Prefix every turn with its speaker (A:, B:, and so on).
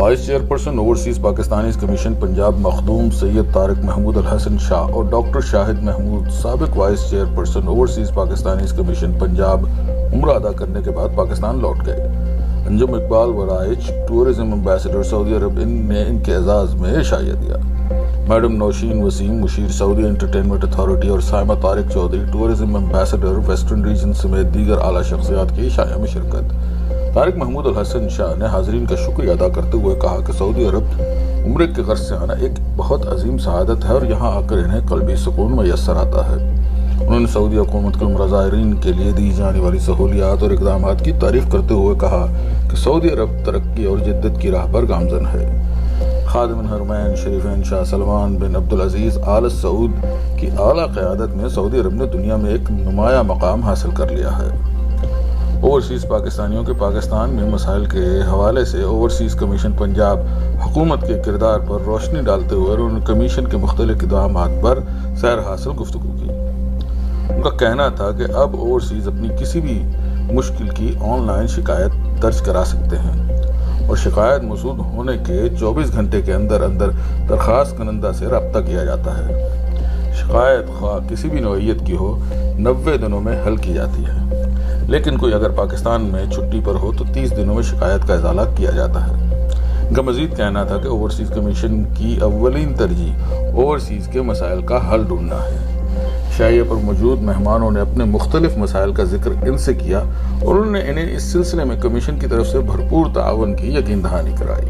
A: Voice chairperson overseas Pakistanis commission Punjab Makhdoom Syed Tariq Mahmood Al-Hassan Shah اور doctor Shahid Mahmood سابق vice chairperson overseas Pakistanis commission Punjab عمرہ ادا کرنے کے بعد پاکستان لوٹ گئے۔ انجم اقبال ورائچ ٹورزم امبیسڈر سعودی عرب نے ان کے اعزاز میں شائع دیا۔ میڈم نوشین وسیم مشیر سعودی انٹرٹینمنٹ اتھارٹی اور Saima Tariq Chaudhry tourism ambassador western region سمیت دیگر اعلیٰ شخصیات کی شائع میں شرکت۔ طارق محمود الحسن شاہ نے حاضرین کا شکریہ ادا کرتے ہوئے کہا کہ سعودی عرب عمرے کے غرض سے آنا ایک بہت عظیم سعادت ہے اور یہاں آ کر انہیں قلبی سکون میسر آتا ہے۔ انہوں نے سعودی حکومت کے عمرہ زائرین کے لیے دی جانے والی سہولیات اور اقدامات کی تعریف کرتے ہوئے کہا کہ سعودی عرب ترقی اور جدت کی راہ پر گامزن ہے۔ خادم الحرمین شریفین شاہ سلمان بن عبدالعزیز آل سعود کی اعلیٰ قیادت میں سعودی عرب نے دنیا میں ایک نمایاں مقام حاصل کر لیا ہے۔ اوورسیز پاکستانیوں کے پاکستان میں مسائل کے حوالے سے اوورسیز کمیشن پنجاب حکومت کے کردار پر روشنی ڈالتے ہوئے انہوں نے کمیشن کے مختلف اقدامات پر سیر حاصل گفتگو کی۔ ان کا کہنا تھا کہ اب اوورسیز اپنی کسی بھی مشکل کی آن لائن شکایت درج کرا سکتے ہیں اور شکایت موصول ہونے کے 24 گھنٹے کے اندر اندر درخواست کنندہ سے رابطہ کیا جاتا ہے۔ شکایت خواہ کسی بھی نوعیت کی ہو 90 دنوں میں حل کی جاتی ہے، لیکن کوئی اگر پاکستان میں چھٹی پر ہو تو 30 دنوں میں شکایت کا ازالہ کیا جاتا ہے۔ ان کا مزید کہنا تھا کہ اوورسیز کمیشن کی اولین ترجیح اوورسیز کے مسائل کا حل ڈھونڈنا ہے۔ شائعہ پر موجود مہمانوں نے اپنے مختلف مسائل کا ذکر ان سے کیا اور انہوں نے انہیں اس سلسلے میں کمیشن کی طرف سے بھرپور تعاون کی یقین دہانی کرائی۔